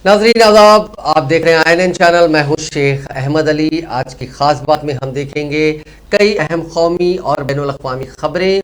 नाजरीन आदाब, आप देख रहे हैं INN चैनल। मैं हूं शेख अहमद अली। आज की खास बात में हम देखेंगे कई अहम कौमी और बैनुल अक़वामी खबरें।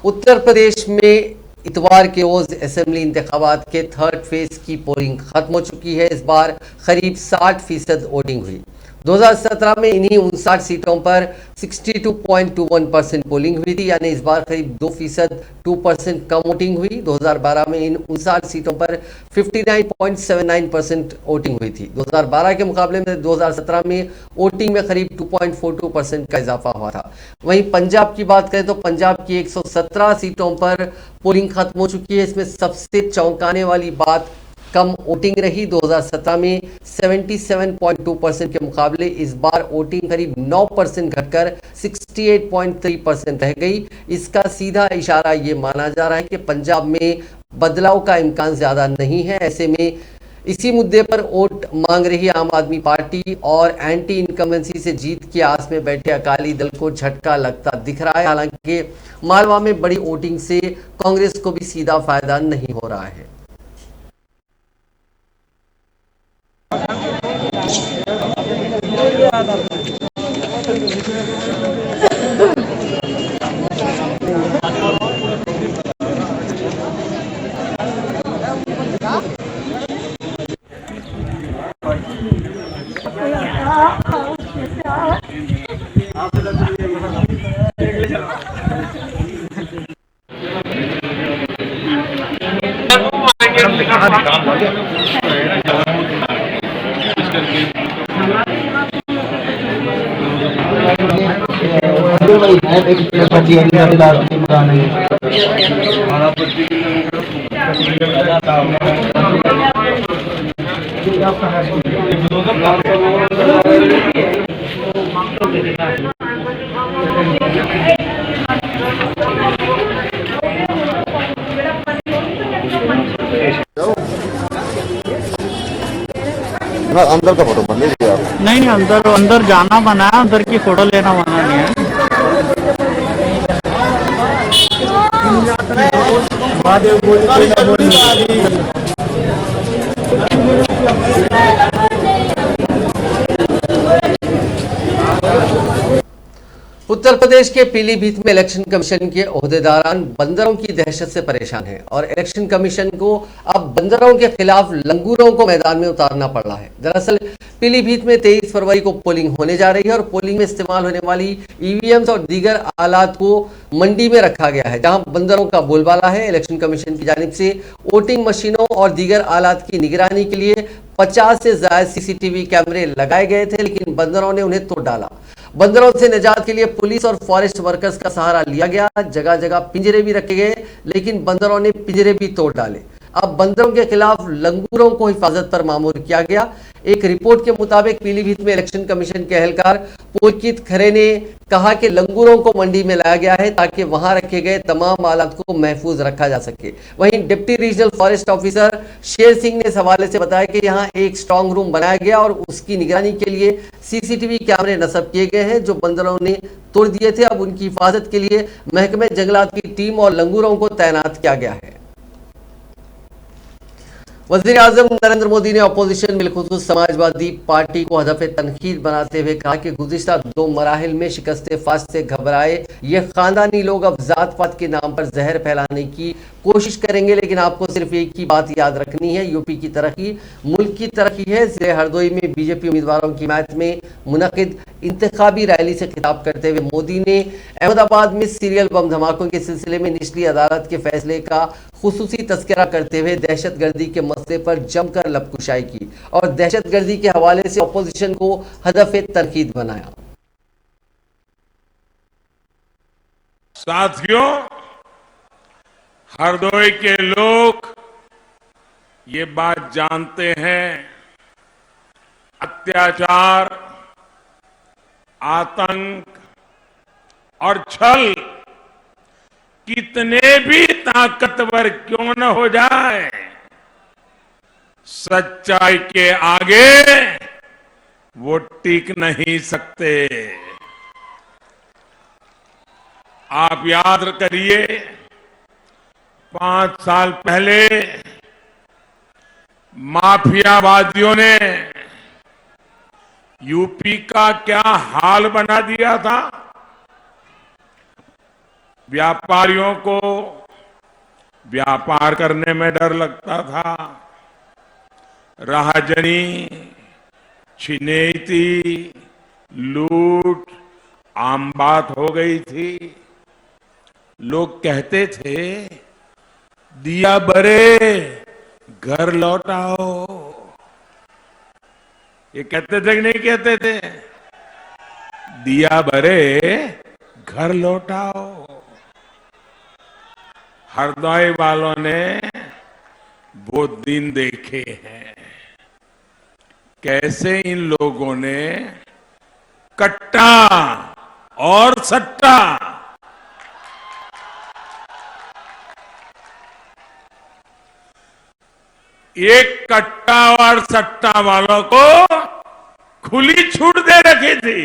उत्तर प्रदेश में इतवार के रोज असेंबली इंतखाबात के थर्ड फेज की पोलिंग खत्म हो चुकी है। इस बार करीब 60% वोटिंग हुई। 2017 में इन्हीं 59 सीटों पर 62.21% पोलिंग हुई थी, यानी इस बार करीब 2% 2% कम वोटिंग हुई। 2012 में इन 59 सीटों पर 59.79% वोटिंग हुई थी। 2012 के मुकाबले में 2017 में वोटिंग में करीब 2.42% का इजाफा हुआ था। वहीं पंजाब की बात करें तो पंजाब की 117 सीटों पर पोलिंग खत्म हो चुकी है। इसमें सबसे चौंकाने वाली बात कम वोटिंग रही। 2017 में 77.2% के मुकाबले इस बार वोटिंग करीब 9% घटकर 68.3% रह गई। इसका सीधा इशारा ये माना जा रहा है कि पंजाब में बदलाव का इम्कान ज़्यादा नहीं है। ऐसे में इसी मुद्दे पर वोट मांग रही आम आदमी पार्टी और एंटी इनकम्बेंसी से जीत की आस में बैठे अकाली दल को झटका लगता दिख रहा है। हालांकि मालवा में बड़ी वोटिंग से कांग्रेस को भी सीधा फायदा नहीं हो रहा है। अंदर का फोटो बन लीजिए आप। नहीं, अंदर अंदर जाना मना है, अंदर की फोटो लेना मना नहीं है। उत्तर प्रदेश के पीलीभीत में इलेक्शन कमीशन के ओहदेदारान बंदरों की दहशत से परेशान हैं और इलेक्शन कमीशन को अब बंदरों के खिलाफ लंगूरों को मैदान में उतारना पड़ रहा है। दरअसल पीलीभीत में 23 फरवरी को पोलिंग होने जा रही है और पोलिंग में इस्तेमाल होने वाली ईवीएम्स और दीगर आलात को मंडी में रखा गया है, जहां बंदरों का बोलबाला है। इलेक्शन कमीशन की जानिब से वोटिंग मशीनों और दीगर आलात की निगरानी के लिए 50 से ज्यादा CCTV कैमरे लगाए गए थे, लेकिन बंदरों ने उन्हें तोड़ डाला। बंदरों से निजात के लिए पुलिस और फॉरेस्ट वर्कर्स का सहारा लिया गया। जगह जगह पिंजरे भी रखे गए, लेकिन बंदरों ने पिंजरे भी तोड़ डाले। अब बंदरों के खिलाफ लंगूरों को हिफाजत पर मामूर किया गया। एक रिपोर्ट के मुताबिक पीलीभीत में इलेक्शन कमीशन के एहलकार पुलकित खरे ने कहा कि लंगूरों को मंडी में लाया गया है ताकि वहां रखे गए तमाम आलात को महफूज रखा जा सके। वहीं deputy regional forest officer Sher Singh ने इस हवाले से बताया कि यहाँ एक स्ट्रांग रूम बनाया गया और उसकी निगरानी के लिए CCTV कैमरे नस्ब किए गए हैं जो बंदरों ने तोड़ दिए थे। अब उनकी हिफाजत के लिए महकमे जंगलात की टीम और लंगूरों को तैनात किया गया है। वज़ीर आज़म नरेंद्र मोदी ने अपोजिशन बिलखुसूस समाजवादी पार्टी को हदफ तनकीद बनाते हुए कहा कि गुज़िश्ता 2 मराहिल में शिकस्त फास्ट से घबराए ये खानदानी लोग अब जात पात के नाम पर जहर फैलाने की कोशिश करेंगे, लेकिन आपको सिर्फ एक ही बात याद रखनी है, यूपी की तरक्की मुल्क की तरक्की है। ज़िले हरदोई में बीजेपी उम्मीदवारों की हिमायत में मुनक़िद इंतखाबी रैली से खिताब करते हुए मोदी ने अहमदाबाद में सीरियल बम धमाकों के सिलसिले में निचली अदालत के फैसले का खुसूसी तस्करा करते हुए दहशतगर्दी के मसले पर जमकर लबकुशाई की और दहशतगर्दी के हवाले से अपोजिशन को हदफ तनकीद बनाया। साथियों, हरदोई के लोग ये बात जानते हैं, अत्याचार, आतंक और छल कितने भी ताकतवर क्यों न हो जाए, सच्चाई के आगे वो टिक नहीं सकते। आप याद करिए, 5 साल पहले माफियावादियों ने यूपी का क्या हाल बना दिया था। व्यापारियों को व्यापार करने में डर लगता था, राहजनी, छिनेती, लूट आम बात हो गई थी। लोग कहते थे दिया बरे घर लौटाओ। ये कहते थे कि नहीं कहते थे? दिया बरे घर लौटाओ। हरदोई वालों ने वो दिन देखे हैं, कैसे इन लोगों ने कट्टा और सट्टा एक कट्टा और सट्टा वालों को खुली छूट दे रखी थी।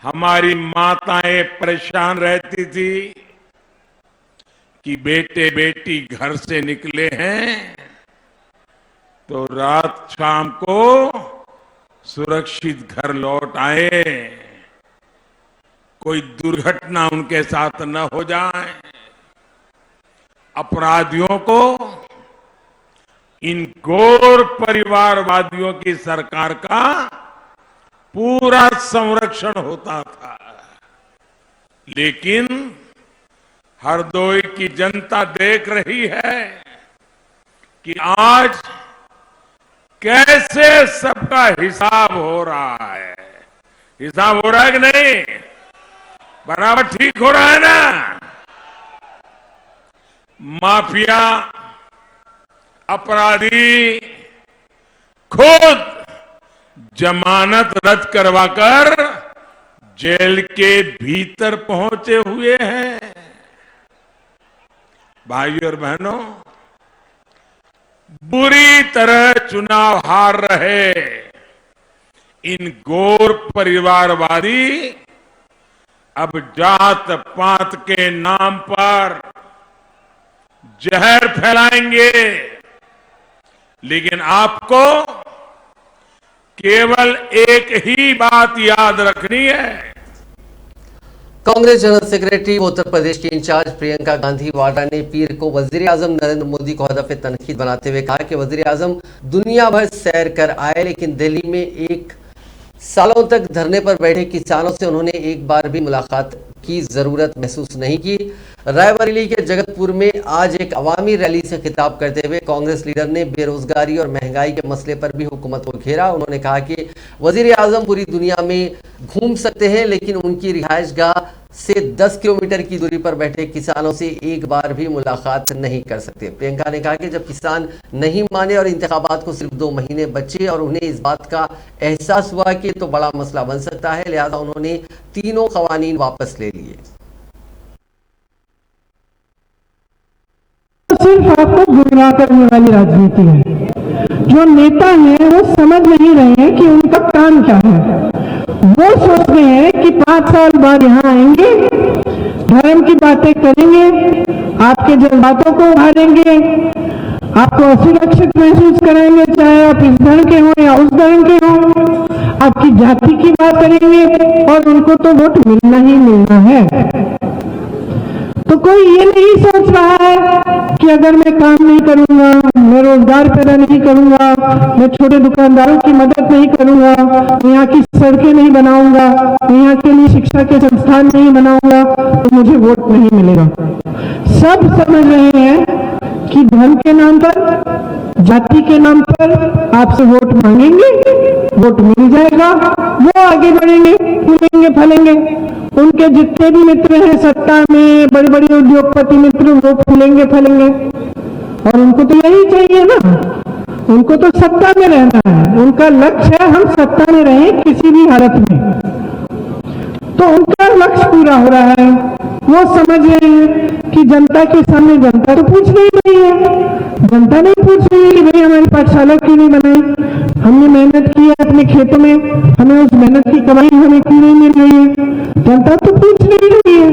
हमारी माताएं परेशान रहती थी कि बेटे बेटी घर से निकले हैं तो रात शाम को सुरक्षित घर लौट आए, कोई दुर्घटना उनके साथ न हो जाए। अपराधियों को इन घोर परिवारवादियों की सरकार का पूरा संरक्षण होता था। लेकिन हरदोई की जनता देख रही है कि आज कैसे सबका हिसाब हो रहा है। हिसाब हो रहा है कि नहीं? बराबर ठीक हो रहा है ना? माफिया अपराधी खुद जमानत रद्द करवाकर जेल के भीतर पहुंचे हुए हैं। भाइयों और बहनों, बुरी तरह चुनाव हार रहे इन घोर परिवारवादी अब जात पात के नाम पर जहर फैलाएंगे। लेकिन आपको केवल एक ही बात याद रखनी है। कांग्रेस जनरल सेक्रेटरी व उत्तर प्रदेश की इंचार्ज प्रियंका गांधी वाड्रा ने पीर को वजीर आजम नरेंद्र मोदी को हदफ तनकीद बनाते हुए कहा कि वजीर आजम दुनिया भर सैर कर आए, लेकिन दिल्ली में एक सालों तक धरने पर बैठे किसानों से उन्होंने एक बार भी मुलाकात की जरूरत महसूस नहीं की। रायबरेली के जगतपुर में आज एक अवामी रैली से खिताब करते हुए कांग्रेस लीडर ने बेरोजगारी और महंगाई के मसले पर भी हुकूमत को घेरा। उन्होंने कहा कि वजीर आजम पूरी दुनिया में घूम सकते हैं, लेकिन उनकी रिहायशगाह से 10 किलोमीटर की दूरी पर बैठे किसानों से एक बार भी मुलाकात नहीं कर सकते। प्रियंका ने कहा कि जब किसान नहीं माने और इंतखाबात को सिर्फ 2 महीने बचे और उन्हें इस बात का एहसास हुआ कि तो बड़ा मसला बन सकता है, लिहाजा उन्होंने तीनों कवानीन वापस ले लिए। सिर्फ आपको गुमराह करने वाली राजनीति है। जो नेता हैं वो समझ नहीं रहे हैं कि उनका काम क्या है। वो सोच रहे हैं कि 5 साल बाद यहाँ आएंगे, धर्म की बातें करेंगे, आपके जज्बातों को उभारेंगे, आपको असुरक्षित महसूस कराएंगे, चाहे आप इस धर्म के हों या उस धर्म के हों, आपकी जाति की बात करेंगे और उनको तो वोट मिलना ही मिलना है। तो कोई ये नहीं सोच रहा है कि अगर मैं काम नहीं करूंगा, मैं रोजगार पैदा नहीं करूंगा, मैं छोटे दुकानदारों की मदद नहीं करूंगा, यहाँ की सड़कें नहीं बनाऊंगा, यहाँ के लिए शिक्षा के संस्थान नहीं बनाऊंगा, तो मुझे वोट नहीं मिलेगा। सब समझ रहे हैं कि धर्म के नाम पर, जाति के नाम पर आपसे वोट मांगेंगे, वोट मिल जाएगा, वो आगे बढ़ेंगे, फूलेंगे फलेंगे। उनके जितने भी मित्र हैं सत्ता में, बड़े बड़े उद्योगपति मित्र, वो फूलेंगे फलेंगे। और उनको तो यही चाहिए ना, उनको तो सत्ता में रहना है। उनका लक्ष्य है हम सत्ता में रहें किसी भी हालत में। तो उनका लक्ष्य पूरा हो रहा है। वो समझ रहे हैं कि जनता के सामने जनता तो पूछ नहीं रही है, जनता नहीं पूछ रही है कि भाई हमारी पाठशाला क्यों नहीं बनाई, हमने मेहनत की है अपने खेतों में, हमें उस मेहनत की कमाई हमें क्यों नहीं मिल रही है, जनता तो पूछ नहीं रही है।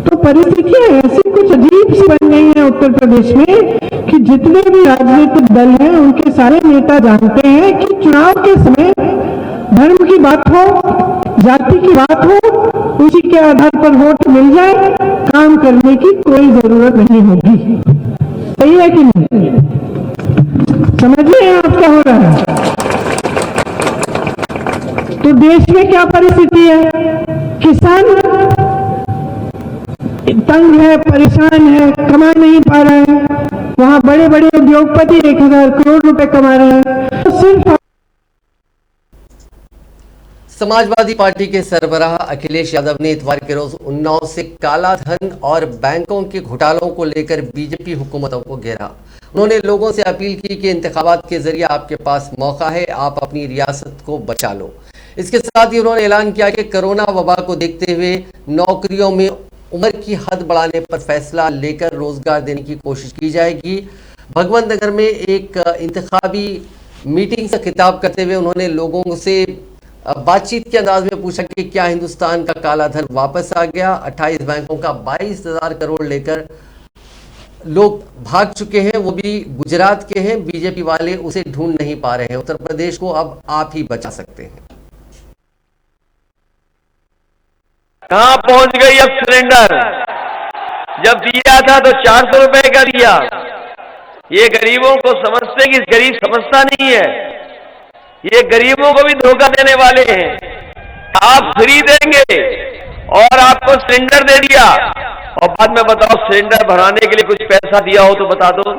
तो परिस्थितियां ऐसी कुछ अजीब सी बन गई है उत्तर प्रदेश में कि जितने भी राजनीतिक दल हैं उनके सारे नेता जानते हैं कि चुनाव के समय धर्म की बात हो, जाति की बात हो, उसी के आधार पर वोट मिल जाए, काम करने की कोई जरूरत नहीं होगी। सही है कि नहीं? समझ रहे हैं आप क्या हो रहा है? तो देश में क्या परिस्थिति है? किसान तंग है, परेशान है, कमा नहीं पा रहे हैं। वहां बड़े बड़े उद्योगपति 1000 करोड़ रुपए कमा रहे हैं। तो सिर्फ समाजवादी पार्टी के सरबराह अखिलेश यादव ने इतवार के रोज उन्नाव से काला धन और बैंकों के घोटालों को लेकर बीजेपी हुकूमतों को घेरा। उन्होंने लोगों से अपील की कि इंतखाबात के जरिए आपके पास मौका है, आप अपनी रियासत को बचा लो। इसके साथ ही उन्होंने ऐलान किया कि कोरोना वबा को देखते हुए नौकरियों में उम्र की हद बढ़ाने पर फैसला लेकर रोजगार देने की कोशिश की जाएगी। भगवंत नगर में एक इंतखाबी मीटिंग से खिताब करते हुए उन्होंने लोगों से बातचीत के अंदाज में पूछा कि क्या हिंदुस्तान का काला धन वापस आ गया। 28 बैंकों का 22,000 करोड़ लेकर लोग भाग चुके हैं, वो भी गुजरात के हैं। बीजेपी वाले उसे ढूंढ नहीं पा रहे हैं। उत्तर प्रदेश को अब आप ही बचा सकते हैं। कहां पहुंच गई अब सिलेंडर? जब दिया था तो 400 रुपए का दिया। ये गरीबों को समझते कि गरीब समझता नहीं है, ये गरीबों को भी धोखा देने वाले हैं। आप फ्री देंगे और आपको सिलेंडर दे दिया और बाद में बताओ सिलेंडर भराने के लिए कुछ पैसा दिया हो तो बता दो।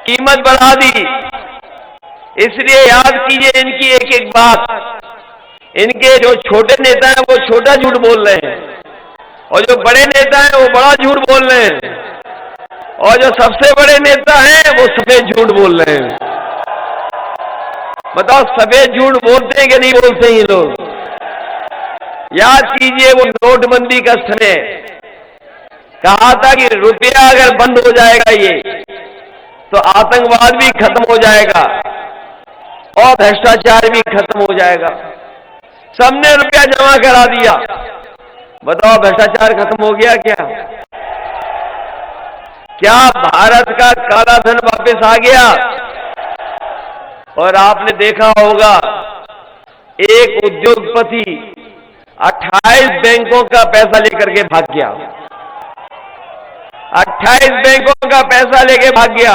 कीमत बढ़ा दी। इसलिए याद कीजिए इनकी एक एक बात। इनके जो छोटे नेता हैं वो छोटा झूठ बोल रहे हैं और जो बड़े नेता हैं वो बड़ा झूठ बोल रहे हैं और जो सबसे बड़े नेता हैं वो सफेद झूठ बोल रहे हैं। बताओ सफेद झूठ बोलते हैं कि नहीं बोलते हैं ये लोग? याद कीजिए वो नोटबंदी का समय कहा था कि रुपया अगर बंद हो जाएगा ये तो आतंकवाद भी खत्म हो जाएगा और भ्रष्टाचार भी खत्म हो जाएगा। सबने रुपया जमा करा दिया। बताओ भ्रष्टाचार खत्म हो गया क्या? क्या भारत का काला धन वापस आ गया? और आपने देखा होगा एक उद्योगपति 28 बैंकों का पैसा लेकर के भाग गया। 28 बैंकों का पैसा लेके भाग गया।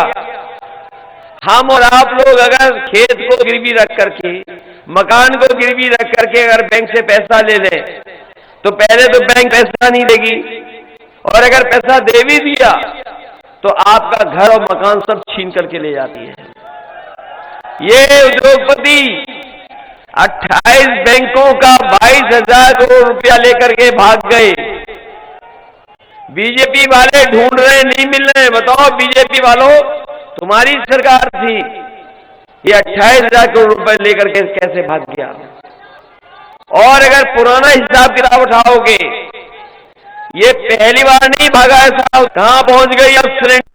हम और आप लोग अगर खेत को गिरवी रख करके, मकान को गिरवी रख करके अगर बैंक से पैसा ले लें तो पहले तो बैंक पैसा नहीं देगी और अगर पैसा दे भी दिया तो आपका घर और मकान सब छीन करके ले जाती है। ये उद्योगपति 28 बैंकों का 22,000 करोड़ रुपया लेकर के भाग गए। बीजेपी वाले ढूंढ रहे नहीं मिल रहे। बताओ बीजेपी वालों तुम्हारी सरकार थी, ये 28,000 करोड़ रुपए लेकर के कैसे भाग गया? और अगर पुराना हिसाब किताब उठाओगे ये पहली बार नहीं भागा है साहब। कहां पहुंच गई अब सिलेंडर?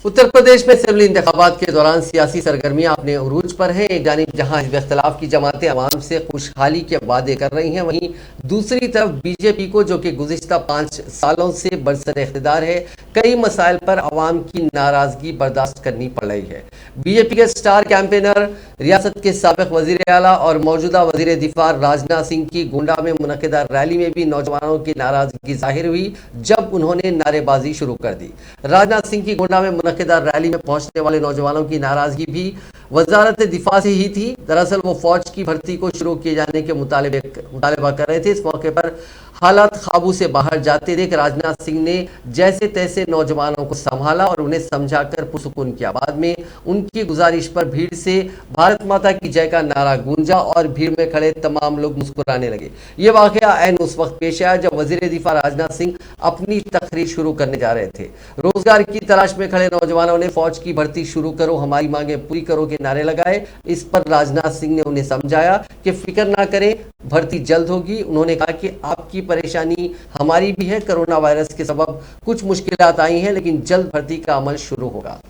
उत्तर प्रदेश में असेंबली इंतखाबात के दौरान सियासी सरगर्मियां अपने उरूज पर हैं। एक जानिब जहां हिज़्ब इख्तिलाफ की जमातें अवाम से खुशहाली के वादे कर रही हैं, वहीं दूसरी तरफ बीजेपी को, जो कि गुज़िश्ता 5 सालों से बरसर इख्तिदार है, कई मसाइल पर अवाम की नाराजगी बर्दाश्त करनी पड़ रही है। बीजेपी के स्टार कैंपेनर, रियासत के साबिक वज़ीर आला और मौजूदा वज़ीर दिफा राजनाथ सिंह की गोंडा में मुनक़िदा रैली में भी नौजवानों की नाराजगी जाहिर हुई जब उन्होंने नारेबाजी शुरू कर दी। राजनाथ सिंह की गोंडा में मुनक़िदा रैली में पहुंचने वाले नौजवानों की नाराजगी भी वजारत दिफा से ही थी। दरअसल वो फौज की भर्ती को शुरू किए जाने के मुतालबा कर रहे थे। इस मौके पर हालात काबू से बाहर जाते देख राजनाथ सिंह ने जैसे तैसे नौजवानों को संभाला और उन्हें समझाकर पुरसुकून किया। बाद में उनकी गुजारिश पर भीड़ से भारत माता की जय का नारा गूंजा और भीड़ में खड़े तमाम लोग मुस्कुराने लगे। ये वाकया ऐन उस वक्त पेश आया जब वजीर दिफा राजनाथ सिंह अपनी तकरीर शुरू करने जा रहे थे। रोजगार की तलाश में खड़े नौजवानों ने फौज की भर्ती शुरू करो, हमारी मांगे पूरी करो के नारे लगाए। इस पर राजनाथ सिंह ने उन्हें समझाया कि फिक्र ना करें, भर्ती जल्द होगी। उन्होंने कहा कि आपकी परेशानी हमारी भी है, कोरोना वायरस के सबब कुछ मुश्किलात आई हैं, लेकिन जल्द भर्ती का अमल शुरू होगा।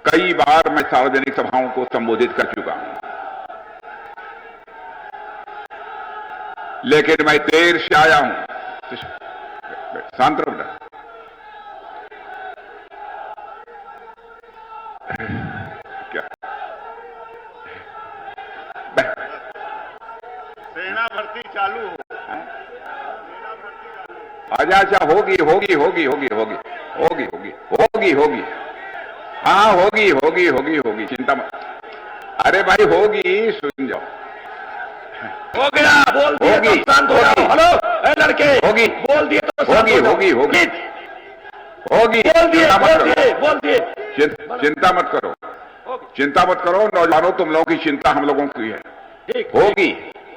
कई बार मैं सार्वजनिक सभाओं को संबोधित कर चुका हूं। लेकिन मैं देर से आया हूं। तो शांत रहो बेटा। क्या सेना भर्ती चालू हो। अच्छा अच्छा, होगी होगी होगी होगी होगी होगी होगी होगी होगी, हाँ होगी होगी होगी होगी, चिंता मत। अरे भाई होगी, सुन जाओ। हो गया, बोल दिए तो शांत हो जाओ। हेलो ए लड़के, होगी, बोल दिए तो शांत होगी हो जाओ। होगी होगी होगी, बोल दिए चिंता मत बोल दिए करो, बोल दिए। चिंता मत करो, चिंता मत करो नौजवानों, तुम लोगों की चिंता हम लोगों की है। होगी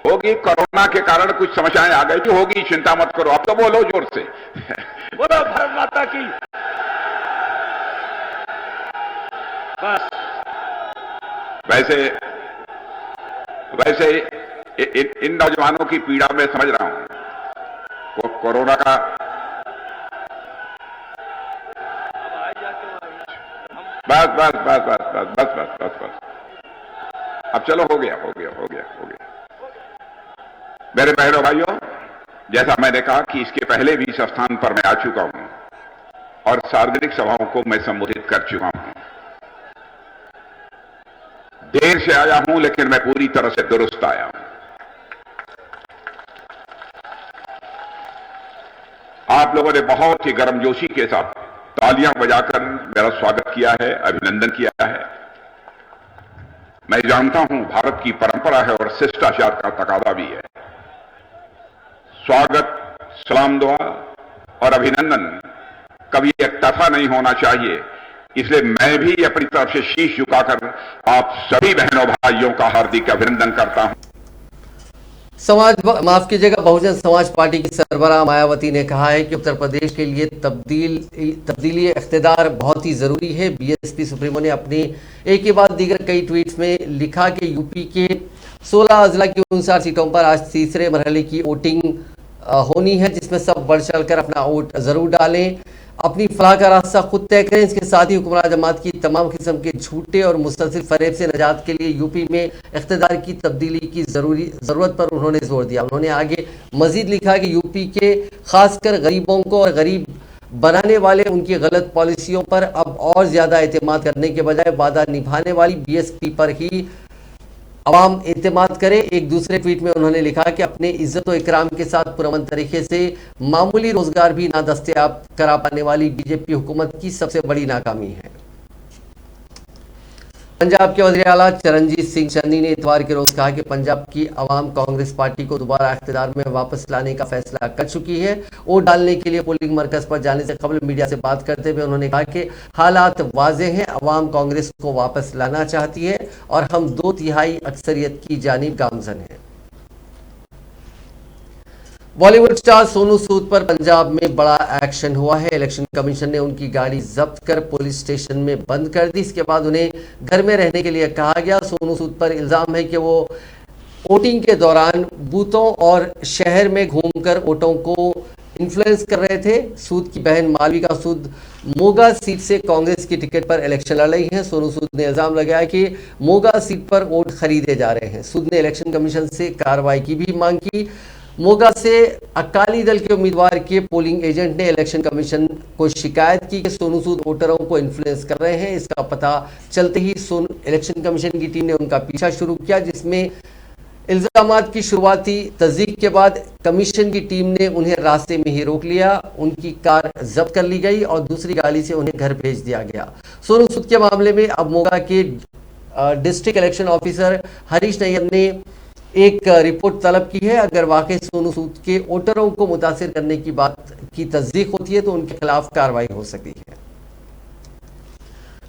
होगी, कोरोना के कारण कुछ समस्याएं आ गई थी, होगी, चिंता मत करो। अब तो बोलो जोर से। बोलो भारत माता की। बस वैसे वैसे इन नौजवानों की पीड़ा में समझ रहा हूं। कोरोना का बस बस बस बस बस बस बस बस बस, अब चलो, हो गया हो गया हो गया हो गया। मेरे बहनों भाइयों, जैसा मैंने कहा कि इसके पहले भी इस स्थान पर मैं आ चुका हूं और सार्वजनिक सभाओं को मैं संबोधित कर चुका हूं। देर से आया हूं लेकिन मैं पूरी तरह से दुरुस्त आया हूं। आप लोगों ने बहुत ही गर्मजोशी के साथ तालियां बजाकर मेरा स्वागत किया है, अभिनंदन किया है। मैं जानता हूं भारत की परंपरा है और शिष्टाचार का तकादा भी है। स्वागत, सलाम दुआ और अभिनंदन कभी एक तरफा नहीं होना चाहिए। इसलिए मैं भी अपनी तरफ से शीश झुकाकर आप सभी बहनों भाइयों का हार्दिक अभिनंदन करता हूं। माफ कीजिएगा, बहुजन समाज पार्टी की सरबराह मायावती ने कहा है कि उत्तर प्रदेश के लिए तब्दीली इख्तिदार बहुत ही जरूरी है। बीएसपी सुप्रीमो ने अपने एक के बाद दीगर कई ट्वीट्स में लिखा कि यूपी के 16 अजला की 59 सीटों पर आज तीसरे मरहले की वोटिंग होनी है, जिसमें सब बढ़ चढ़कर अपना वोट जरूर डालें, अपनी फलाह का रास्ता खुद तय करें। इसके साथ ही हुक्मरान जमात की तमाम किस्म के झूठे और मुस्तसिल फरेब से निजात के लिए यूपी में इख्तिदार की तब्दीली की ज़रूरत पर उन्होंने जोर दिया। उन्होंने आगे मजीद लिखा कि यूपी के खासकर गरीबों को और गरीब बनाने वाले उनकी गलत पॉलिसियों पर अब और ज़्यादा एतमाद करने के बजाय वादा निभाने वाली बीएसपी पर ही अवाम एतमाद करे। एक दूसरे ट्वीट में उन्होंने लिखा कि अपने इज्जत और इकराम के साथ पुरअमन तरीके से मामूली रोजगार भी ना दस्तयाब करा पाने वाली बीजेपी हुकूमत की सबसे बड़ी नाकामी है। पंजाब के वज़ीर आला चरणजीत सिंह चन्नी ने इतवार के रोज कहा कि पंजाब की अवाम कांग्रेस पार्टी को दोबारा इख्तिदार में वापस लाने का फैसला कर चुकी है। वोट डालने के लिए पोलिंग मरकज पर जाने से कबल मीडिया से बात करते हुए उन्होंने कहा कि हालात वाज़े हैं, अवाम कांग्रेस को वापस लाना चाहती है और हम 2/3 अक्सरियत की जानिब गामजन हैं। बॉलीवुड स्टार सोनू सूद पर पंजाब में बड़ा एक्शन हुआ है। इलेक्शन कमीशन ने उनकी गाड़ी जब्त कर पुलिस स्टेशन में बंद कर दी। इसके बाद उन्हें घर में रहने के लिए कहा गया। सोनू सूद पर इल्जाम है कि वो वोटिंग के दौरान बूथों और शहर में घूमकर वोटों को इन्फ्लुएंस कर रहे थे। सूद की बहन मालविका सूद मोगा सीट से कांग्रेस की टिकट पर इलेक्शन लड़ रही हैं। सोनू सूद ने इल्जाम लगाया कि मोगा सीट पर वोट खरीदे जा रहे हैं। सूद ने इलेक्शन कमीशन से कार्रवाई की भी मांग की। मोगा से अकाली दल के उम्मीदवार के पोलिंग एजेंट ने इलेक्शन कमीशन को शिकायत की कि सोनू सूद वोटरों को इन्फ्लुएंस कर रहे हैं। इसका पता चलते ही इलेक्शन कमीशन की टीम ने उनका पीछा शुरू किया, जिसमें इल्जामात की शुरुआती तस्दीक के बाद कमीशन की टीम ने उन्हें रास्ते में ही रोक लिया। उनकी कार जब्त कर ली गई और दूसरी गाड़ी से उन्हें घर भेज दिया गया। सोनू सूद के मामले में अब मोगा के district election officer Harish Nayyar ने एक रिपोर्ट तलब की है। अगर वाकई सोनू सूद के वोटरों को मुतासिर करने की बात की तस्दीक होती है तो उनके खिलाफ कार्रवाई हो सकती है।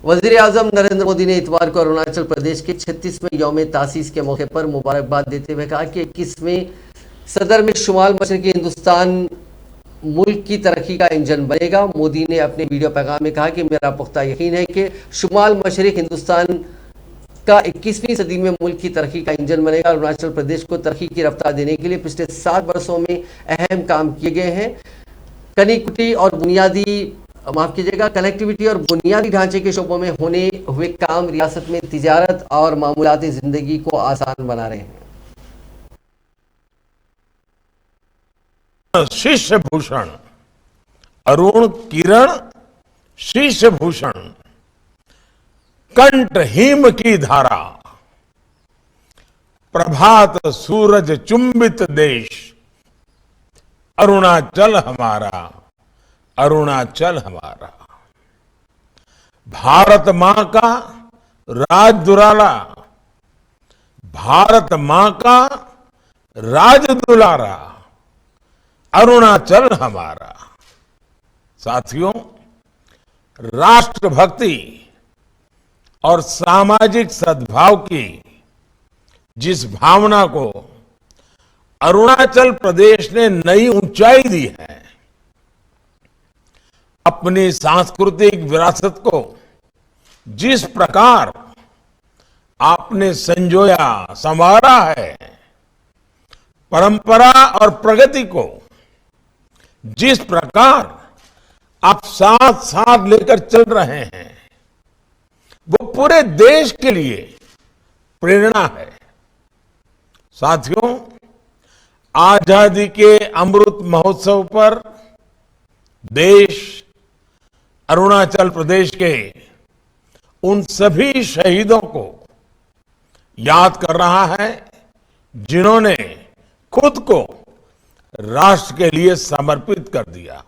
वजीर आजम नरेंद्र मोदी ने इतवार को अरुणाचल प्रदेश के 36वें यौम तासीस के मौके पर मुबारकबाद देते हुए कहा कि 21वें सदर में शुमाल मशरकी हिंदुस्तान मुल्क की तरक्की का इंजन बनेगा। मोदी ने अपने वीडियो पैगाम में कहा कि मेरा पुख्ता यकीन है कि शुमाल मशरक हिंदुस्तान का 21वीं सदी में मुल्क की तरक्की का इंजन बनेगा। अरुणाचल प्रदेश को तरक्की की रफ्तार देने के लिए पिछले 7 वर्षों में अहम काम किए गए हैं। कनेक्टिविटी और कनेक्टिविटी और बुनियादी ढांचे के शोबों में होने हुए काम रियासत में तिजारत और मामूलाती जिंदगी को आसान बना रहे हैं। शिष्य भूषण, अरुण किरण शिष्य भूषण, कंठ हिम की धारा, प्रभात सूरज चुंबित देश, अरुणाचल हमारा, अरुणाचल हमारा। भारत मां का राज दुलारा, भारत मां का राज दुलारा, अरुणाचल हमारा। साथियों, राष्ट्रभक्ति और सामाजिक सद्भाव की जिस भावना को अरुणाचल प्रदेश ने नई ऊंचाई दी है, अपनी सांस्कृतिक विरासत को जिस प्रकार आपने संजोया संवारा है, परंपरा और प्रगति को जिस प्रकार आप साथ साथ लेकर चल रहे हैं, वो पूरे देश के लिए प्रेरणा है। साथियों, आजादी के अमृत महोत्सव पर देश अरुणाचल प्रदेश के उन सभी शहीदों को याद कर रहा है जिन्होंने खुद को राष्ट्र के लिए समर्पित कर दिया।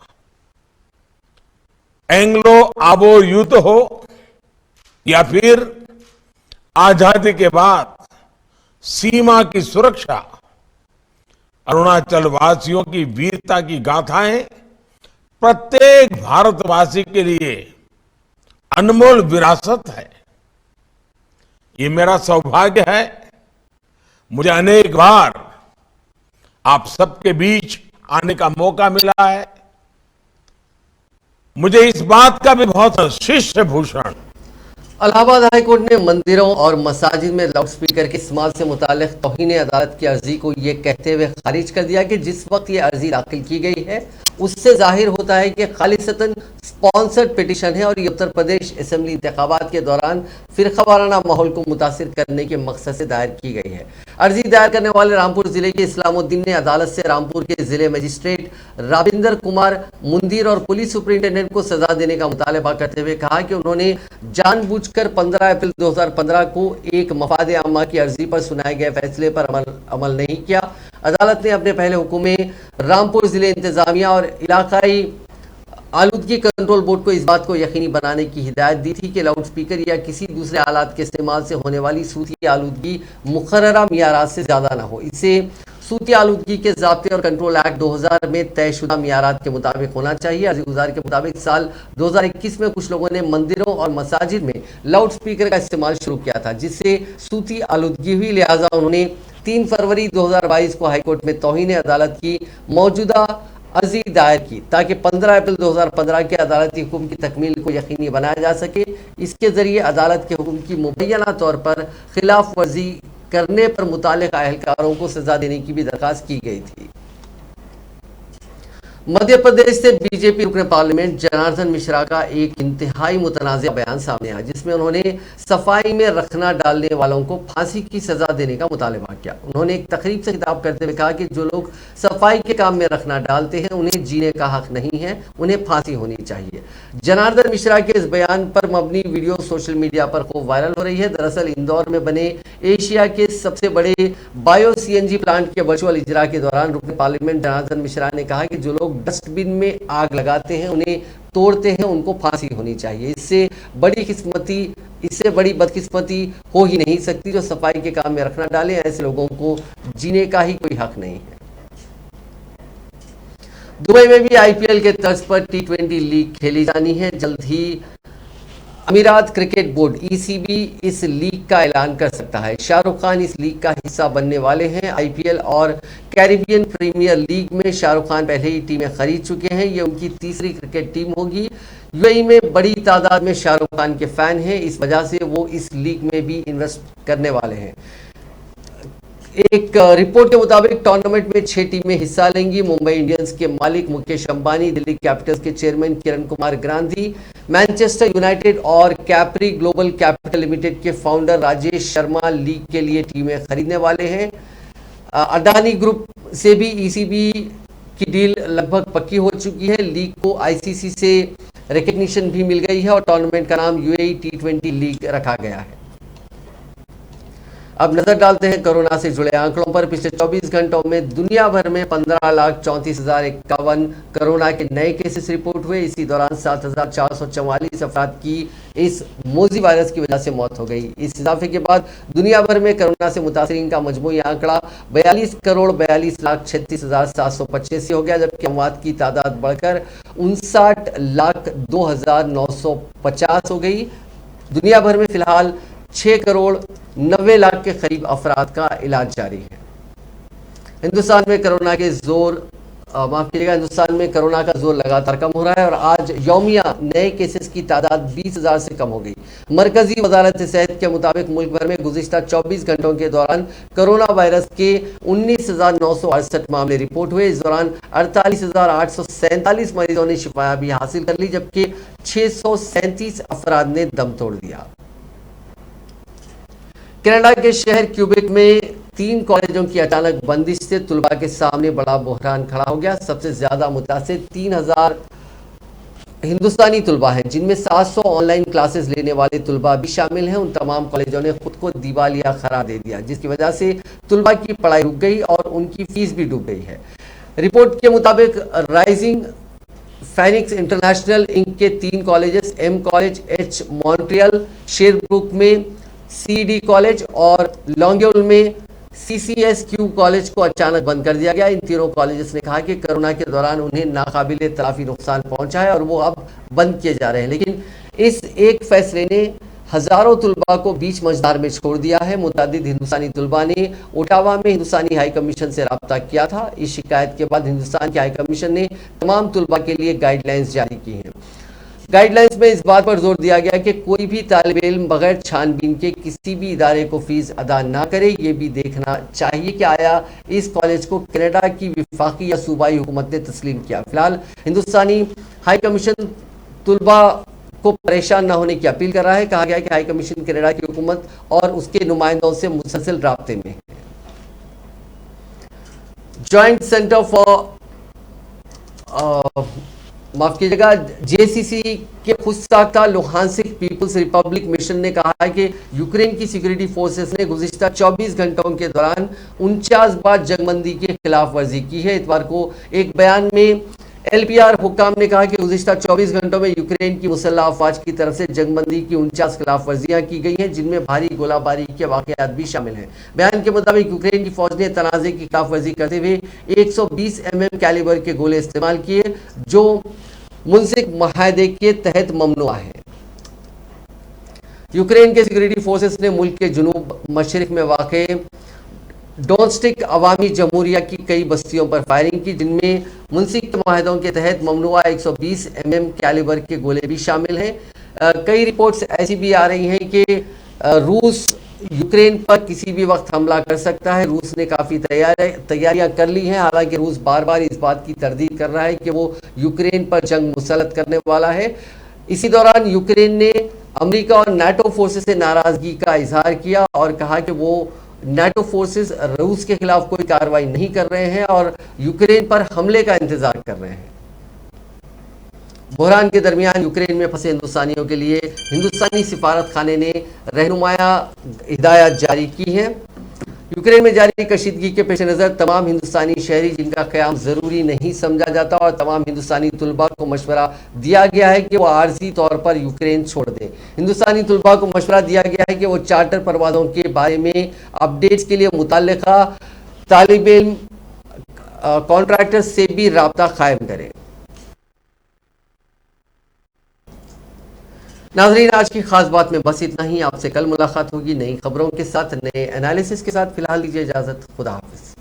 एंग्लो आबो युद्ध हो या फिर आजादी के बाद सीमा की सुरक्षा, अरुणाचल वासियों की वीरता की गाथाएं प्रत्येक भारतवासी के लिए अनमोल विरासत है। ये मेरा सौभाग्य है, मुझे अनेक बार आप सबके बीच आने का मौका मिला है। मुझे इस बात का भी बहुत शिष्य भूषण। इलाहाबाद हाईकोर्ट ने मंदिरों और मसाजिद में लाउडस्पीकर के इस्तेमाल से मुताल्लिक तौहीन अदालत की अर्जी को ये कहते हुए खारिज कर दिया कि जिस वक्त ये अर्जी दाखिल की गई है उससे जाहिर होता है कि खालिसतन स्पॉन्सर्ड पिटीशन है और ये उत्तर प्रदेश असेंबली इंतखाबात के दौरान फिरकावाराना माहौल को मुतासिर करने के मकसद से दायर की गई है। अर्जी दायर करने वाले रामपुर जिले के इस्लामुद्दीन ने अदालत से रामपुर के जिले मजिस्ट्रेट राविंदर कुमार मुंदिर और पुलिस सुपरिंटेंडेंट को सजा देने का मुतालबा करते हुए कहा कि उन्होंने जानबूझकर 15 अप्रैल 2015 को एक मफाद आमा की अर्जी पर सुनाए गए फैसले पर अमल नहीं किया। अदालत ने अपने पहले हुक्म में रामपुर जिले इंतजामिया और इलाकाई आलूदगी कंट्रोल बोर्ड को इस बात को यकीनी बनाने की हिदायत दी थी कि लाउडस्पीकर या किसी दूसरे आलात के इस्तेमाल से होने वाली सूती आलूदगी मुकर्ररा मियारात से ज़्यादा ना हो। इसे सूती आलूदगी के ज़ाब्ते और कंट्रोल एक्ट 2000 में तयशुदा मियारात के मुताबिक होना चाहिए। अर्जीगुजार के मुताबिक साल 2021 में कुछ लोगों ने मंदिरों और मसाजिद में लाउडस्पीकर का इस्तेमाल शुरू किया था, जिससे सूती आलूदगी हुई। लिहाजा उन्होंने 3 फरवरी 2022 को हाईकोर्ट में तौहीन अदालत की मौजूदा अर्जी दायर की ताकि 15 अप्रैल 2015 के अदालती हुक्म की तकमील को यकीनी बनाया जा सके। इसके जरिए अदालत के हुक्म की मुबैना तौर पर खिलाफ वर्जी करने पर मुताल्लिक़ अहलकारों को सजा देने की भी दरखास्त की गई थी। मध्य प्रदेश से बीजेपी रुकन पार्लियामेंट जनार्दन मिश्रा का एक इंतहाई मुतनाज़ा बयान सामने आया, जिसमें उन्होंने सफाई में रखना डालने वालों को फांसी की सजा देने का मुतालबा किया। उन्होंने एक तकरीब से खिताब करते हुए कहा कि जो लोग सफाई के काम में रखना डालते हैं उन्हें जीने का हक नहीं है, उन्हें फांसी होनी चाहिए। जनार्दन मिश्रा के इस बयान पर मबनी वीडियो सोशल मीडिया पर खूब वायरल हो रही है। दरअसल इंदौर में बने एशिया के सबसे बड़े बायो CNG प्लांट के वर्चुअल इजरा के दौरान रुकन पार्लियामेंट जनार्दन मिश्रा ने कहा कि जो लोग डस्टबिन में आग लगाते हैं, उन्हें तोड़ते हैं, उनको फांसी होनी चाहिए। इससे बड़ी बदकिस्मती हो ही नहीं सकती जो सफाई के काम में रखना डाले। ऐसे लोगों को जीने का ही कोई हक नहीं है। दुबई में भी IPL के तर्ज पर T20 लीग खेली जानी है। जल्द ही अमीरात क्रिकेट बोर्ड ECB इस लीग का ऐलान कर सकता है। शाहरुख खान इस लीग का हिस्सा बनने वाले हैं। IPL और कैरिबियन प्रीमियर लीग में शाहरुख खान पहले ही टीमें खरीद चुके हैं। ये उनकी तीसरी क्रिकेट टीम होगी। UAE में बड़ी तादाद में शाहरुख खान के फैन हैं, इस वजह से वो इस लीग में भी इन्वेस्ट करने वाले हैं। एक रिपोर्ट के मुताबिक टूर्नामेंट में 6 टीमें हिस्सा लेंगी। मुंबई इंडियंस के मालिक मुकेश अंबानी, दिल्ली कैपिटल्स के chairman Kiran Kumar Gandhi, Manchester United और कैप्री ग्लोबल कैपिटल लिमिटेड के फाउंडर राजेश शर्मा लीग के लिए टीमें खरीदने वाले हैं। अडानी ग्रुप से भी ECB की डील लगभग पक्की हो चुकी है। लीग को आईसीसी से रिकग्निशन भी मिल गई है और टूर्नामेंट का नाम यूएई T20 लीग रखा गया है। अब नजर डालते हैं कोरोना से जुड़े आंकड़ों पर। पिछले 24 घंटों में दुनिया भर में 15,34,051 कोरोना के नए केसेस रिपोर्ट हुए। इसी दौरान 7,444 अफराद की इस मोजी वायरस की वजह से मौत हो गई। इस इजाफे के बाद दुनिया भर में कोरोना से मुतासरीन का मजमूई आंकड़ा 42,42,36,785 हो गया, जबकि अमवात की तादाद बढ़कर 59,02,950 हो गई। दुनिया भर में फिलहाल 6,90,00,000 के करीब अफराद का इलाज जारी है। हिंदुस्तान में कोरोना के जोर हिंदुस्तान में कोरोना का जोर लगातार कम हो रहा है और आज यौमिया नए केसेस की तादाद 20,000 से कम हो गई। मरकजी वजारत सेहत के मुताबिक मुल्क भर में गुज़िश्ता 24 घंटों के दौरान कोरोना वायरस के 19,968 मामले रिपोर्ट हुए। इस दौरान 48,847 मरीजों ने शिफायाबी हासिल कर ली, जबकि 637 अफराद ने दम तोड़ दिया। कनाडा के शहर क्यूबेक में 3 कॉलेजों की अचानक बंदिश से तुलबा के सामने बड़ा बहरान खड़ा हो गया। सबसे ज्यादा मुतासिर 3,000 हिंदुस्तानी तुलबा हैं, जिनमें 700 ऑनलाइन क्लासेस लेने वाले तुलबा भी शामिल हैं। उन तमाम कॉलेजों ने खुद को दिवालिया करार दे दिया, जिसकी वजह से तुलबा की पढ़ाई रुक गई और उनकी फीस भी डूब गई है। रिपोर्ट के मुताबिक राइजिंग फेनिक्स इंटरनेशनल इंक के 3 colleges M college, H Montreal, Sherbrooke में सीडी कॉलेज और लॉन्गयोल में CCSQ कॉलेज को अचानक बंद कर दिया गया। इन तीनों कॉलेजेस ने कहा कि कोरोना के दौरान उन्हें नाकाबिले तलाफी नुकसान पहुंचा है और वो अब बंद किए जा रहे हैं, लेकिन इस एक फैसले ने हजारों तुलबा को बीच मझधार में छोड़ दिया है। मुतादिद हिंदुस्तानी तुलबा ने ओटावा में हिंदुस्तानी हाई कमीशन से रब्ता किया था। इस शिकायत के बाद हिंदुस्तान के हाई कमीशन ने तमाम तुलबा के लिए गाइडलाइंस जारी की हैं। गाइडलाइंस में इस बात पर जोर दिया गया कि कोई भी तालिब इल्म बगैर छानबीन के किसी भी इदारे को फीस अदा ना करे। ये भी देखना चाहिए कि आया इस कॉलेज को कनाडा की विफाकी या सूबाई हुकूमत ने तस्लीम किया। फिलहाल हिंदुस्तानी हाई कमीशन तुलबा को परेशान न होने की अपील कर रहा है। कहा गया कि हाई कमीशन कनाडा की हुकूमत और उसके नुमाइंदों से मुसलसल राब्ते में है। जॉइंट सेंटर फॉर माफ कीजिएगा JCC के खुद साख्ता लुहांसिक पीपुल्स रिपब्लिक मिशन ने कहा है कि यूक्रेन की सिक्योरिटी फोर्सेस ने गुज़िश्ता 24 घंटों के दौरान 49 बार जंगबंदी की खिलाफ वर्जी की है। इतवार को एक बयान में LPR हुक्काम ने कहा कि गुज़िश्ता 24 घंटों में यूक्रेन की मुसल्लह अफवाज की तरफ से जंगबंदी की 49 खिलाफ वर्जियाँ की गई हैं, जिनमें भारी गोलाबारी के वाक़यात भी शामिल हैं। बयान के मुताबिक यूक्रेन की फौज ने तनाज़े की खिलाफ वर्जी करते हुए 120 mm कैलिबर के गोले इस्तेमाल किए, जो मुंसिक माहदे के तहत ममनुआ है। यूक्रेन के सिक्योरिटी फोर्सेस ने मुल्क के जुनूब मशरिक में वाक़े डोनेट्स्क अवामी जमहूरिया की कई बस्तियों पर फायरिंग की, जिनमें मुंसिक माहदों के तहत ममनुआ 120 mm कैलिबर के गोले भी शामिल हैं। कई रिपोर्ट्स ऐसी भी आ रही हैं कि रूस यूक्रेन पर किसी भी वक्त हमला कर सकता है। रूस ने काफ़ी तैयारियां कर ली हैं, हालांकि रूस बार बार इस बात की तरदीद कर रहा है कि वो यूक्रेन पर जंग मुसल्लत करने वाला है। इसी दौरान यूक्रेन ने अमेरिका और नाटो फोर्सेस से नाराज़गी का इजहार किया और कहा कि वो नाटो फोर्सेस रूस के खिलाफ कोई कार्रवाई नहीं कर रहे हैं और यूक्रेन पर हमले का इंतजार कर रहे हैं। बहरान के दरमियान यूक्रेन में फंसे हिंदुस्तानियों के लिए हिंदुस्तानी सिफारत खाने ने रहनुमाया हिदायत जारी की है। यूक्रेन में जारी कशीदगी के पेश नज़र तमाम हिंदुस्तानी शहरी जिनका क़याम ज़रूरी नहीं समझा जाता और तमाम हिंदुस्तानी तुलबा को मशवरा दिया गया है कि वो आर्जी तौर पर यूक्रेन छोड़ दें। हिंदुस्तानी तुलबा को मशवरा दिया गया है कि वो चार्टर परवाज़ों के बारे में अपडेट्स के लिए मुतल्लिका तालिब इल्म कॉन्ट्रैक्टर से भी राब्ता कायम करें। नाज़रीन, आज की खास बात में बस इतना ही। आपसे कल मुलाकात होगी नई खबरों के साथ, नए एनालिसिस के साथ। फिलहाल दीजिए इजाज़त। खुदा हाफिज़।